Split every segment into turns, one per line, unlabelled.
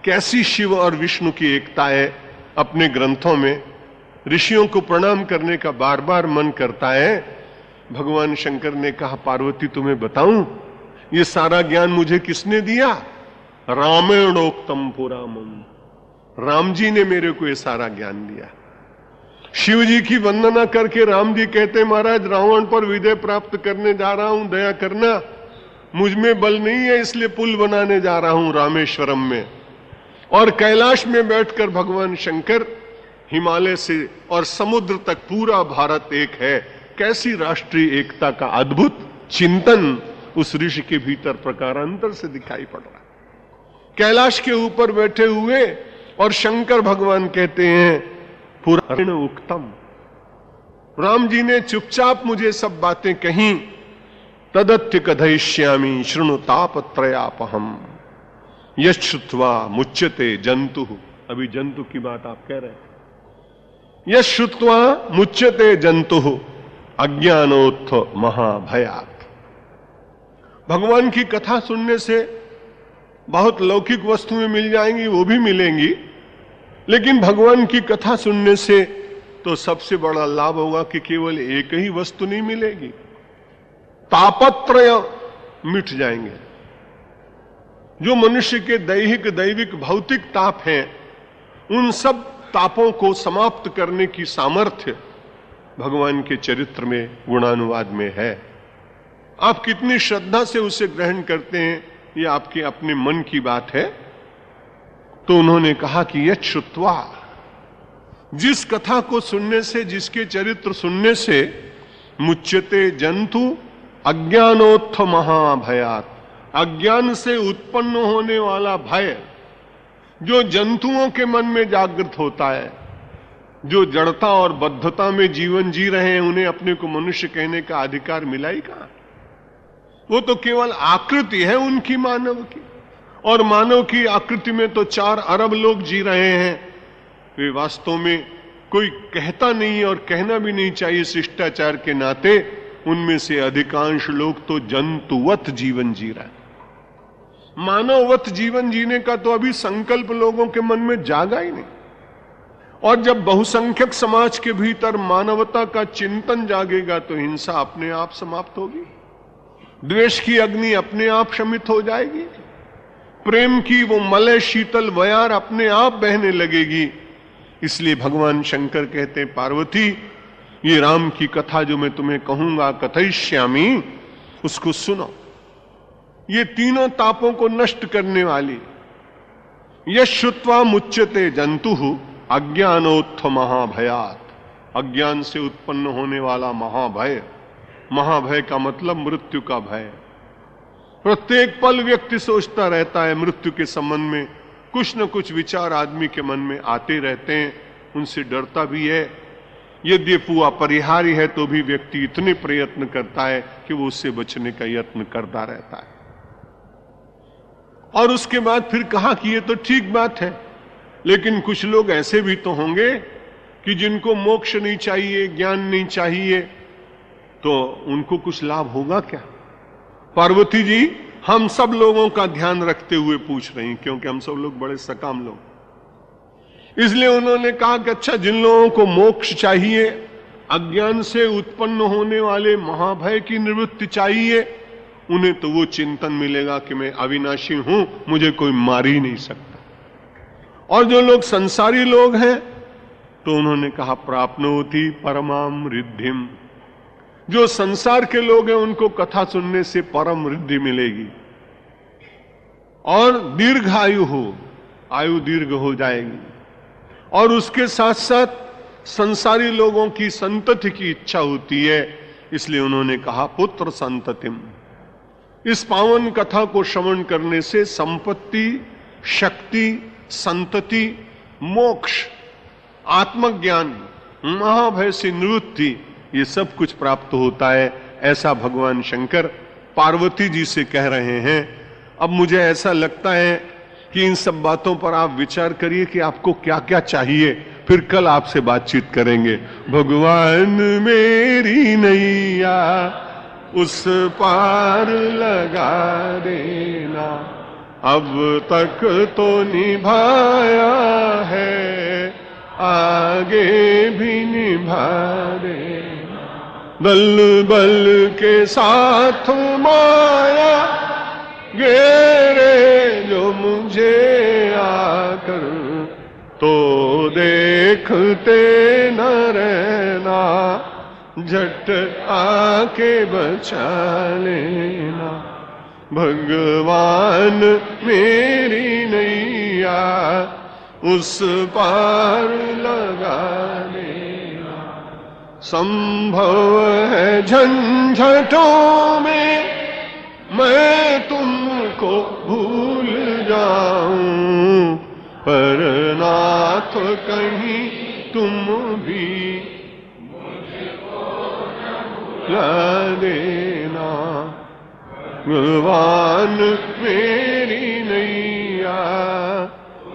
कैसी शिव और विष्णु की एकता है अपने ग्रंथों में। ऋषियों को प्रणाम करने का बार बार मन करता है। भगवान शंकर ने कहा, पार्वती तुम्हें बताऊं ये सारा ज्ञान मुझे किसने दिया? रामेणोक्तम पुरामम, राम जी ने मेरे को ये सारा ज्ञान दिया। शिव जी की वंदना करके राम जी कहते, महाराज रावण पर विजय प्राप्त करने जा रहा हूं, दया करना, मुझ में बल नहीं है, इसलिए पुल बनाने जा रहा हूं रामेश्वरम में। और कैलाश में बैठकर भगवान शंकर हिमालय से और समुद्र तक पूरा भारत एक है। कैसी राष्ट्रीय एकता का अद्भुत चिंतन उस ऋषि के भीतर प्रकारांतर से दिखाई पड़ रहा है। कैलाश के ऊपर बैठे हुए और शंकर भगवान कहते हैं, पुराण उक्तम, राम जी ने चुपचाप मुझे सब बातें कही। तदत्य कथयिष्यामि शृणुतापत्रयापहम यश्रुत्वा मुच्यते जंतु। अभी जंतु की बात आप कह रहे हैं। यश्रुत्वा मुच्यते जंतु अज्ञानोत्थ महाभयात्। भगवान की कथा सुनने से बहुत लौकिक वस्तुएं मिल जाएंगी, वो भी मिलेंगी, लेकिन भगवान की कथा सुनने से तो सबसे बड़ा लाभ होगा कि केवल एक ही वस्तु नहीं मिलेगी, तापत्रय मिट जाएंगे। जो मनुष्य के दैहिक दैविक भौतिक ताप हैं, उन सब तापों को समाप्त करने की सामर्थ्य भगवान के चरित्र में, गुणानुवाद में है। आप कितनी श्रद्धा से उसे ग्रहण करते हैं, ये आपके अपने मन की बात है। तो उन्होंने कहा कि यह श्रुत्वा, जिस कथा को सुनने से, जिसके चरित्र सुनने से मुच्यते जंतु अज्ञानोत्थ महाभयात्, अज्ञान से उत्पन्न होने वाला भय जो जंतुओं के मन में जागृत होता है, जो जड़ता और बद्धता में जीवन जी रहे हैं, उन्हें अपने को मनुष्य कहने का अधिकार मिला ही कहां? वो तो केवल आकृति है उनकी मानव की, और मानव की आकृति में तो 4 अरब लोग जी रहे हैं। वे वास्तव में कोई कहता नहीं और कहना भी नहीं चाहिए शिष्टाचार के नाते, उनमें से अधिकांश लोग तो जंतुवत जीवन जी रहे हैं। मानववत जीवन जीने का तो अभी संकल्प लोगों के मन में जागा ही नहीं। और जब बहुसंख्यक समाज के भीतर मानवता का चिंतन जागेगा तो हिंसा अपने आप समाप्त होगी, द्वेष की अग्नि अपने आप शमित हो जाएगी, प्रेम की वो मलय शीतल बयार अपने आप बहने लगेगी। इसलिए भगवान शंकर कहते हैं, पार्वती ये राम की कथा जो मैं तुम्हें कहूंगा, कथयिष्यामि, उसको सुनो। ये तीनों तापों को नष्ट करने वाली, यश्रुत्वा मुच्यते जंतु अज्ञानोत्थ महाभयात्, अज्ञान से उत्पन्न होने वाला महाभय। महाभय का मतलब मृत्यु का भय। प्रत्येक पल व्यक्ति सोचता रहता है मृत्यु के संबंध में, कुछ न कुछ विचार आदमी के मन में आते रहते हैं, उनसे डरता भी है। यद्यपि वो अपरिहार्य है तो भी व्यक्ति इतने प्रयत्न करता है कि वो उससे बचने का यत्न करता रहता है। और उसके बाद फिर कहा कि ये तो ठीक बात है, लेकिन कुछ लोग ऐसे भी तो होंगे कि जिनको मोक्ष नहीं चाहिए, ज्ञान नहीं चाहिए, तो उनको कुछ लाभ होगा क्या? पार्वती जी हम सब लोगों का ध्यान रखते हुए पूछ रही हैं, क्योंकि हम सब लोग बड़े सकाम लोग। इसलिए उन्होंने कहा कि अच्छा, जिन लोगों को मोक्ष चाहिए, अज्ञान से उत्पन्न होने वाले महाभय की निवृत्ति चाहिए, उन्हें तो वो चिंतन मिलेगा कि मैं अविनाशी हूं, मुझे कोई मार ही नहीं सकता। और जो लोग संसारी लोग हैं, तो उन्होंने कहा प्राप्नोति परमाम रिद्धिम, जो संसार के लोग हैं उनको कथा सुनने से परम रिद्धि मिलेगी और दीर्घायु हो, आयु दीर्घ हो जाएगी। और उसके साथ साथ संसारी लोगों की संतति की इच्छा होती है, इसलिए उन्होंने कहा पुत्र संततिम। इस पावन कथा को श्रवण करने से संपत्ति, शक्ति, संतति, मोक्ष, आत्मज्ञान, महाभय से निवृत्ति, ये सब कुछ प्राप्त होता है। ऐसा भगवान शंकर पार्वती जी से कह रहे हैं। अब मुझे ऐसा लगता है कि इन सब बातों पर आप विचार करिए कि आपको क्या क्या चाहिए, फिर कल आपसे बातचीत करेंगे। भगवान मेरी नैया उस पार लगा देना, अब तक तो निभाया है, आगे भी निभा देना। दल बल के साथ माया घेरे जो मुझे आकर, तो देखते न रहना, झट आके बचा लेना। भगवान मेरी नैया उस पार लगा देना। संभव है झंझटों में मैं तुमको भूल जाऊं, पर नाथ कहीं तुम भी मुझको न भुला देना। भगवान मेरी नैया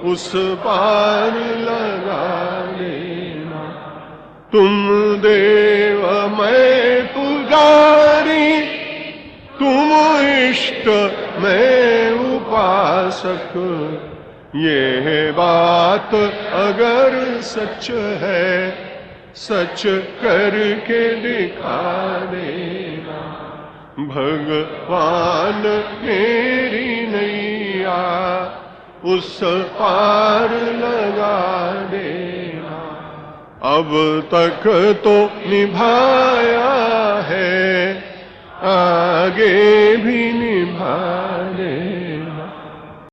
उस पार लगा देना। तुम देव मैं पुजारी, तुम इष्ट मैं उपासक, ये बात अगर सच है, सच करके दिखा देना। भगवान मेरी नैया उस पार लगा देना। अब तक तो निभाया है, आगे भी निभा